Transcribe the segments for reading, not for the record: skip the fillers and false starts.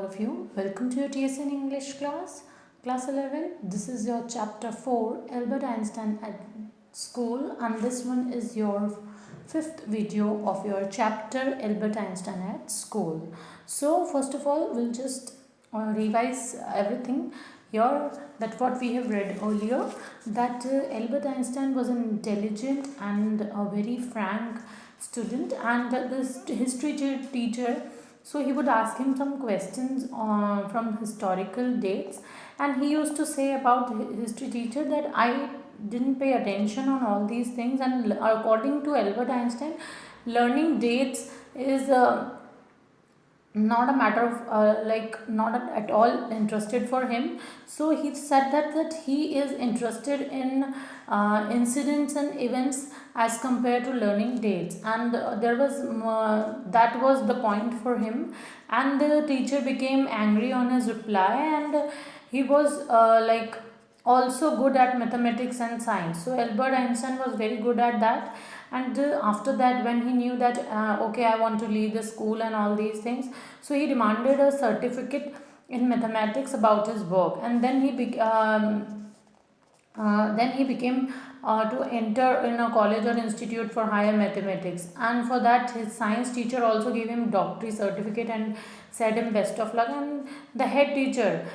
of you. Welcome to your TSN English class, class 11. This is your chapter 4, Albert Einstein at school, and this one is your fifth video of your chapter Albert Einstein at school. So first of all, we'll just revise everything here, that what we have read earlier, that Albert Einstein was an intelligent and a very frank student, and this history teacher, so he would ask him some questions from historical dates, and he used to say about the history teacher that I didn't pay attention on all these things, and according to Albert Einstein, learning dates is not a matter of not at all interested for him. So he said that he is interested in incidents and events as compared to learning dates, and there was that was the point for him, and the teacher became angry on his reply, and he was also good at mathematics and science. So Albert Einstein was very good at that, and after that, when he knew that okay, I want to leave the school and all these things, so he demanded a certificate in mathematics about his work, and then then he became to enter in a college or institute for higher mathematics, and for that his science teacher also gave him doctorate certificate and said him best of luck. And the head teacher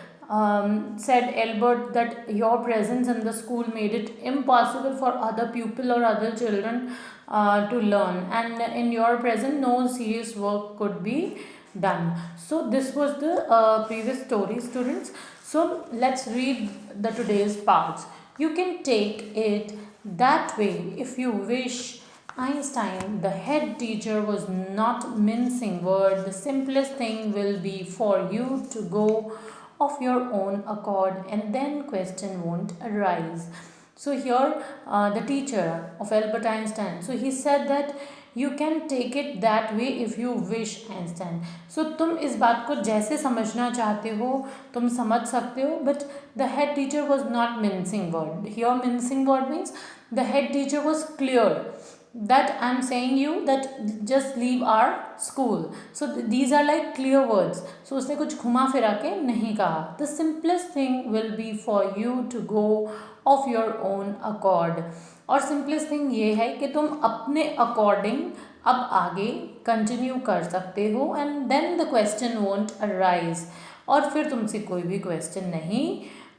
said Albert that your presence in the school made it impossible for other pupil or other children to learn, and in your presence no serious work could be done. So this was the previous story, students. So let's read the today's parts. You can take it that way if you wish. Einstein, the head teacher, was not mincing words. The simplest thing will be for you to go of your own accord, and then question won't arise. So here the teacher of Albert Einstein, so he said that you can take it that way if you wish, Einstein. So तुम इस बात को जैसे समझना चाहते हो तुम समझ सकते हो, but the head teacher was not mincing word. Here mincing word means the head teacher was clear that I'm saying you that just leave our school. So these are like clear words. So उसने कुछ घुमा फिरा के नहीं कहा. The simplest thing will be for you to go of your own accord. और simplest thing ये है कि तुम अपने according अब आगे continue कर सकते हो, and then the question won't arise. और फिर तुमसे कोई भी question नहीं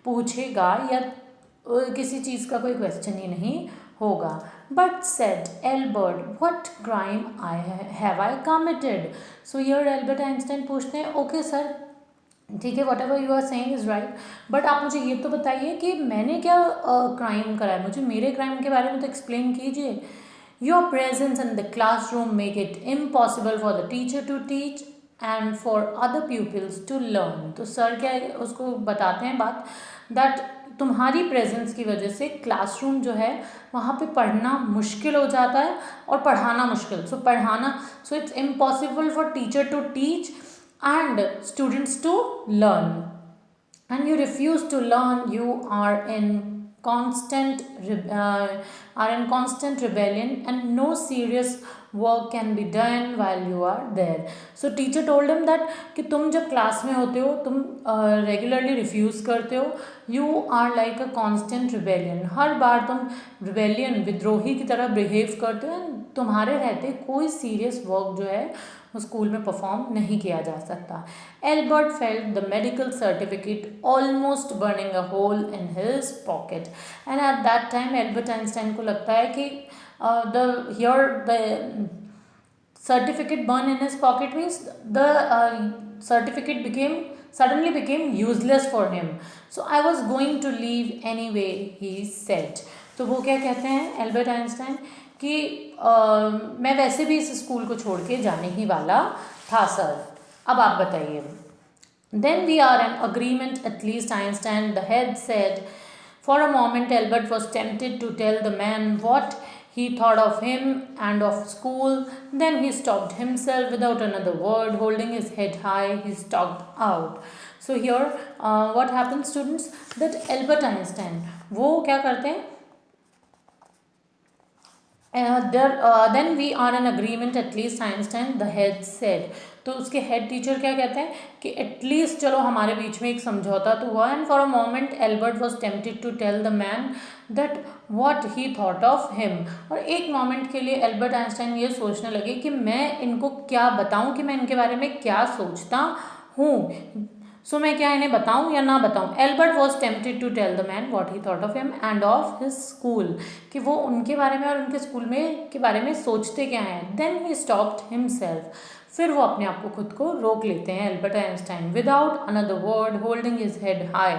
पूछेगा, या किसी चीज़ का कोई question ही नहीं होगा. But said Albert, what crime have I committed? So here Albert Einstein पूछते हैं, okay सर, ठीक है, whatever you are saying is right, but आप मुझे ये तो बताइए कि मैंने क्या क्राइम करा है, मुझे मेरे क्राइम के बारे में तो एक्सप्लेन कीजिए. Your presence in the classroom make it impossible for the teacher to teach and for other peoples to learn. तो सर क्या उसको बताते हैं बात, दैट तुम्हारी प्रेजेंस की वजह से क्लासरूम जो है वहाँ पे पढ़ना मुश्किल हो जाता है और पढ़ाना मुश्किल. सो पढ़ाना, so it's impossible for teacher to teach and students to learn, and you refuse to learn. You are in constant rebellion, and no serious work can be done while you are there. So teacher told him that कि तुम जब class में होते हो तुम regularly refuse करते हो. You are like a constant rebellion, हर बार तुम रिबेलियन विद्रोही की तरह बिहेव करते हो, तुम्हारे रहते कोई सीरियस वर्क जो है स्कूल में परफॉर्म नहीं किया जा सकता. Albert felt the medical certificate almost burning a hole in his pocket, and at that time Albert Einstein को लगता है कि the certificate burn in his pocket means the certificate suddenly became useless for him. So I was going to leave anyway, he said. तो वो क्या कहते हैं Albert Einstein कि मैं वैसे भी इस स्कूल को छोड़ के जाने ही वाला था सर. अब आप बताइए. Then we are in agreement at least, Einstein, the head said. For a moment Albert was tempted to tell the man what he thought of him and of school. Then he stopped himself without another word. Holding his head high, he stalked out. So here what happens, students, that Albert Einstein वो क्या करते हैं, then we are an agreement at least Einstein the head said. तो उसके head teacher क्या कहते हैं कि एटलीस्ट चलो हमारे बीच में एक समझौता तो हुआ. And for a moment Albert was tempted to tell the man that what he thought of him. और एक मोमेंट के लिए एल्बर्ट आइंस्टाइन ये सोचने लगे कि मैं इनको क्या बताऊं, कि मैं इनके बारे में क्या सोचता हूँ. सो मैं क्या इन्हें बताऊं या ना बताऊं. Albert was tempted to tell the man what he thought of him and of his school, कि वो उनके बारे में और उनके स्कूल में के बारे में सोचते क्या हैं. Then he stopped himself. फिर वो अपने आप को खुद को रोक लेते हैं Albert Einstein. Without another word holding his head high,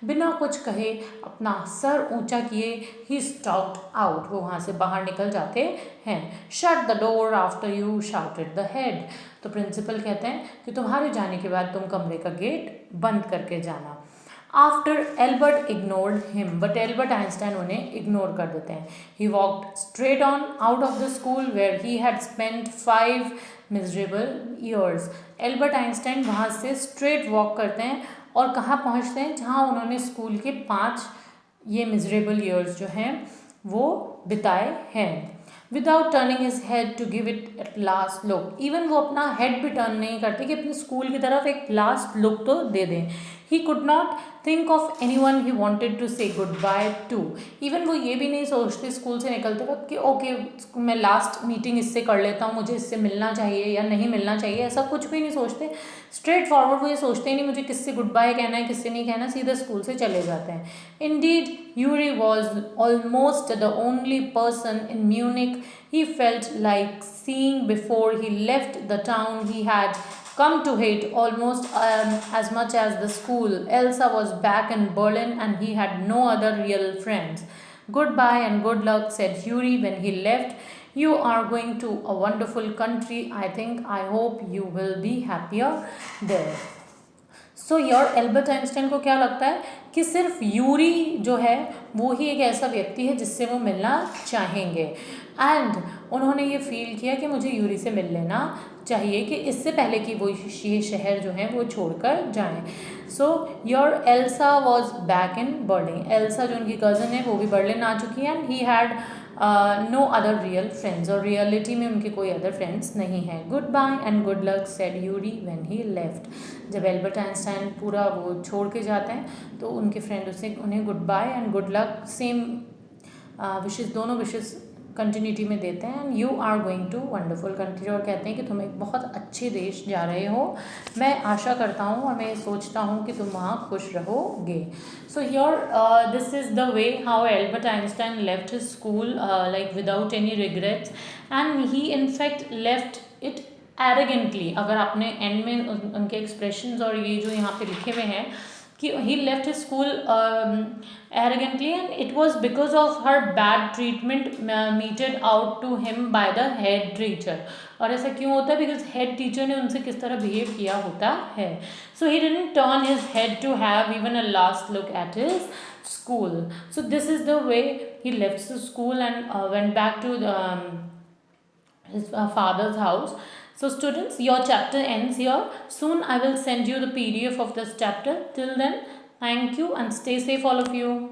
बिना कुछ कहे अपना सर ऊंचा किए ही स्टॉप्ड आउट. वो वहाँ से बाहर निकल जाते हैं. Shut the door after you shouted the head. तो प्रिंसिपल कहते हैं कि तुम्हारे जाने के बाद तुम कमरे का गेट बंद करके जाना. After Albert ignored him, but Albert Einstein उन्हें इग्नोर कर देते हैं. He walked straight on out of the school where he had spent 5 miserable years. Albert Einstein वहाँ से स्ट्रेट वॉक करते हैं और कहाँ पहुँचते हैं, जहाँ उन्होंने स्कूल के 5 ये मिजरेबल ईयर्स जो हैं वो बिताए हैं. Without turning his head to give it at last look. Even वो अपना हेड भी टर्न नहीं करते कि अपने स्कूल की तरफ एक लास्ट लुक तो दे दें. He could not think of any one he wanted to say good bye to. Even वो ये भी नहीं सोचते स्कूल से निकलते वक्त कि ओके मैं लास्ट मीटिंग इससे कर लेता हूँ, मुझे इससे मिलना चाहिए या नहीं मिलना चाहिए, ऐसा कुछ भी नहीं सोचते. स्ट्रेट फॉरवर्ड वो ये सोचते ही नहीं मुझे किससे गुड बाय कहना है किससे नहीं कहना, सीधे स्कूल से चले जाते हैं. Indeed Yuri was almost the only person in Munich he felt like seeing before he left the town he had come to hate almost as much as the school. Elsa was back in Berlin and he had no other real friends. Goodbye and good luck, said Yuri when he left. You are going to a wonderful country. I hope you will be happier there. So your Albert Einstein को क्या लगता है कि सिर्फ Yuri जो है वो ही एक ऐसा व्यक्ति है जिससे वो मिलना चाहेंगे. एंड उन्होंने ये फील किया कि मुझे यूरी से मिल लेना चाहिए कि इससे पहले कि वो ये शहर जो है वो छोड़कर जाएं. So your Elsa was back in Berlin. Elsa जो उनकी कज़न है वो भी बर्लिन आ चुकी है. And he had no other real friends, और रियलिटी में उनके कोई अदर फ्रेंड्स नहीं हैं. Good bye and good luck, said Yuri when he left. जब एल्बर्ट आइंस्टाइन पूरा वो छोड़ के जाते हैं तो उनके फ्रेंड उसे उन्हें good bye and good luck same wishes, दोनों विशेस कंटिन्यूटी में देते हैं. And you are going to wonderful country, और कहते हैं कि तुम एक बहुत अच्छे देश जा रहे हो. मैं आशा करता हूँ और मैं सोचता हूँ कि तुम वहाँ खुश रहोगे. So here this is the way how Albert Einstein left his school like without any regrets, and he in fact left it arrogantly. अगर आपने एंड में उनके एक्सप्रेशंस और ये जो यहाँ पे लिखे हुए हैं कि he left his school arrogantly, and it was because of her bad treatment meted out to him by the head teacher. और ऐसा क्यों होता है? बिकॉज हेड टीचर ने उनसे किस तरह बिहेव किया होता है. So he didn't turn his head to have even a last look at his school. So this is the way he left the school and went back to his father's house. So students, your chapter ends here. Soon I will send you the PDF of this chapter. Till then, thank you and stay safe all of you.